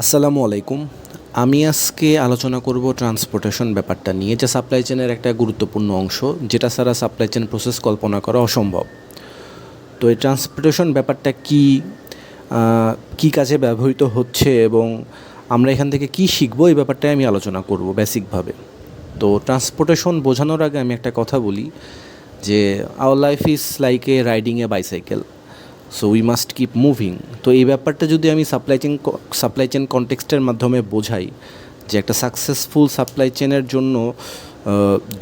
আসসালামু আলাইকুম। আমি আজকে আলোচনা করব ট্রান্সপোর্টেশন ব্যাপারটা নিয়ে, যা সাপ্লাই চেনের একটা গুরুত্বপূর্ণ অংশ, যেটা ছাড়া সাপ্লাই চেন প্রসেস কল্পনা করা অসম্ভব। তো এই ট্রান্সপোর্টেশন ব্যাপারটা কী কাজে ব্যবহৃত হচ্ছে এবং আমরা এখান থেকে কী শিখবো, এই ব্যাপারটাই আমি আলোচনা করব বেসিকভাবে। তো ট্রান্সপোর্টেশন বোঝানোর আগে আমি একটা কথা বলি যে our life is like a riding A bicycle, so we must keep moving. তো এই ব্যাপারটা যদি আমি সাপ্লাই চেন কনটেক্সটের মাধ্যমে বোঝাই, যে একটা সাকসেসফুল সাপ্লাই চেনের জন্য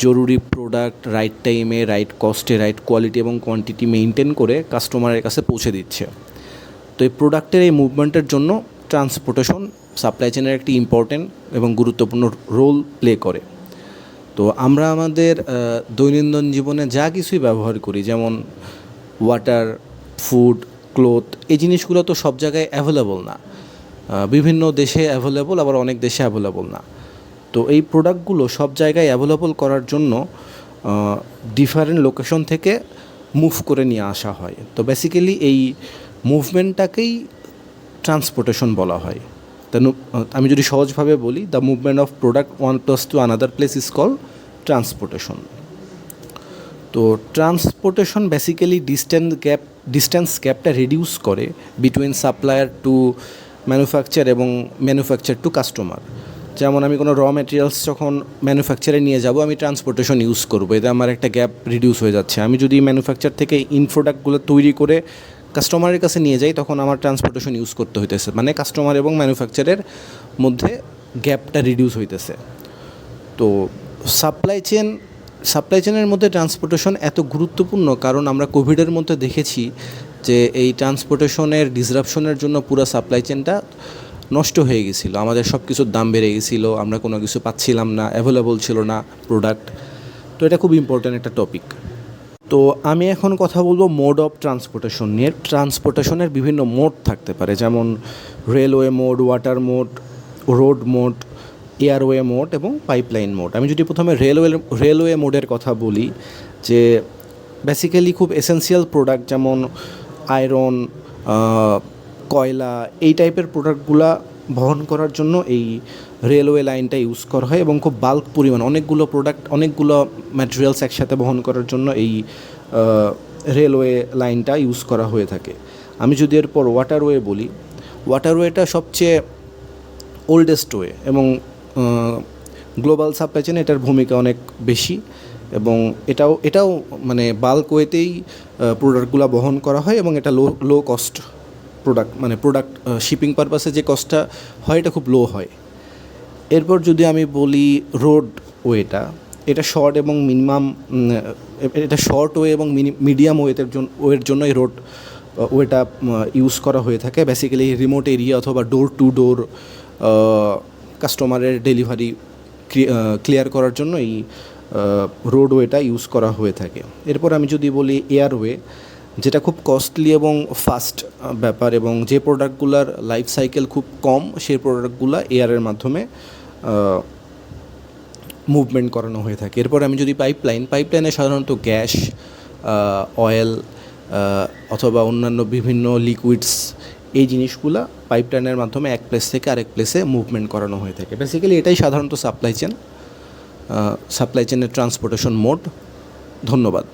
জরুরি প্রোডাক্ট রাইট টাইমে, রাইট কস্টে, রাইট কোয়ালিটি এবং কোয়ান্টিটি মেনটেন করে কাস্টমারের কাছে পৌঁছে দিচ্ছে। তো এই প্রোডাক্টের এই মুভমেন্টের জন্য ট্রান্সপোর্টেশন সাপ্লাই চেনের একটি ইম্পর্টেন্ট এবং গুরুত্বপূর্ণ রোল প্লে করে। তো আমরা আমাদের দৈনন্দিন জীবনে যা কিছুই ব্যবহার করি, যেমন ওয়াটার, ফুড, ক্লোথ, এই জিনিসগুলো তো সব জায়গায় অ্যাভেলেবল না। বিভিন্ন দেশে অ্যাভেলেবল, আবার অনেক দেশে অ্যাভেলেবল না। তো এই প্রোডাক্টগুলো সব জায়গায় অ্যাভেলেবল করার জন্য ডিফারেন্ট লোকেশন থেকে মুভ করে নিয়ে আসা হয়। তো বেসিক্যালি এই মুভমেন্টটাকেই ট্রান্সপোর্টেশন বলা হয়। আমি যদি সহজভাবে বলি, the movement of product one place to another place is call transportation. তো ট্রান্সপোর্টেশন বেসিক্যালি ডিস্টেন্স গ্যাপটা রিডিউস করে বিটুইন সাপ্লায়ার টু ম্যানুফ্যাকচার এবং ম্যানুফ্যাকচার টু কাস্টমার। যেমন আমি কোনো র ম্যাটেরিয়ালস যখন ম্যানুফ্যাকচারে নিয়ে যাব, আমি ট্রান্সপোর্টেশন ইউজ করবো, এতে আমার একটা গ্যাপ রিডিউস হয়ে যাচ্ছে। আমি যদি ম্যানুফ্যাকচার থেকে প্রোডাক্টগুলো তৈরি করে কাস্টমারের কাছে নিয়ে যাই, তখন আমার ট্রান্সপোর্টেশন ইউজ করতে হইতেছে, মানে কাস্টমার এবং ম্যানুফ্যাকচারের মধ্যে গ্যাপটা রিডিউস হইতেছে। তো সাপ্লাই চেনের মধ্যে ট্রান্সপোর্টেশন এত গুরুত্বপূর্ণ কারণ আমরা কোভিডের মধ্যে দেখেছি যে এই ট্রান্সপোর্টেশনের ডিসরাপশনের জন্য পুরো সাপ্লাই চেনটা নষ্ট হয়ে গেছিলো। আমাদের সব কিছুর দাম বেড়ে গেছিলো, আমরা কোনো কিছু পাচ্ছিলাম না, অ্যাভেলেবল ছিল না প্রোডাক্ট। তো এটা খুব ইম্পর্ট্যান্ট একটা টপিক। তো আমি এখন কথা বলবো মোড অফ ট্রান্সপোর্টেশন নিয়ে। ট্রান্সপোর্টেশনের বিভিন্ন মোড থাকতে পারে, যেমন railway mode, water mode, road mode, airway mode এবং পাইপলাইন মোড। আমি যদি প্রথমে রেলওয়ে মোডের কথা বলি, যে বেসিক্যালি খুব এসেন্সিয়াল প্রোডাক্ট যেমন আয়রন, কয়লা, এই টাইপের প্রোডাক্টগুলা বহন করার জন্য এই রেলওয়ে লাইনটা ইউজ করা হয়, এবং খুব বাল্ক পরিমাণ অনেকগুলো ম্যাটেরিয়ালস একসাথে বহন করার জন্য এই রেলওয়ে লাইনটা ইউজ করা হয়ে থাকে। আমি যদি এরপর ওয়াটারওয়ে বলি, ওয়াটারওয়েটা সবচেয়ে ওল্ডেস্ট ওয়ে এবং গ্লোবাল সাপ্লাই চেনে এটার ভূমিকা অনেক বেশি, এবং এটাও মানে বাল্ক ওয়েতেই প্রোডাক্টগুলো বহন করা হয়, এবং এটা লো কস্ট প্রোডাক্ট, মানে প্রোডাক্ট শিপিং পারপাসে যে কস্টটা হয় এটা খুব লো হয়। এরপর যদি আমি বলি রোড ওয়েটা, এটা শর্ট এবং শর্ট ওয়ে এবং মিডিয়াম ওয়ের জন্য এই রোড ওয়েটা ইউজ করা হয়ে থাকে। বেসিক্যালি রিমোট এরিয়া অথবা ডোর টু ডোর কাস্টমারের ডেলিভারি ক্লিয়ার করার জন্য এই রোডওয়েটা ইউজ করা হয়ে থাকে। এরপর আমি যদি বলি এয়ারওয়ে, যেটা খুব কস্টলি এবং ফাস্ট ব্যাপার, এবং যে প্রোডাক্টগুলোর লাইফ সাইকেল খুব কম, সেই প্রোডাক্টগুলো এয়ারের মাধ্যমে মুভমেন্ট করানো হয়ে থাকে। এরপর আমি যদি পাইপলাইনে সাধারণত গ্যাস, অয়েল অথবা অন্যান্য বিভিন্ন লিকুইডস, এই জিনিসগুলো পাইপলাইনের মাধ্যমে এক প্লেস থেকে আরেক প্লেসে মুভমেন্ট করানো হয়ে থাকে। বেসিক্যালি এটাই সাধারণত সাপ্লাই চেনের ট্রান্সপোর্টেশন মোড। ধন্যবাদ।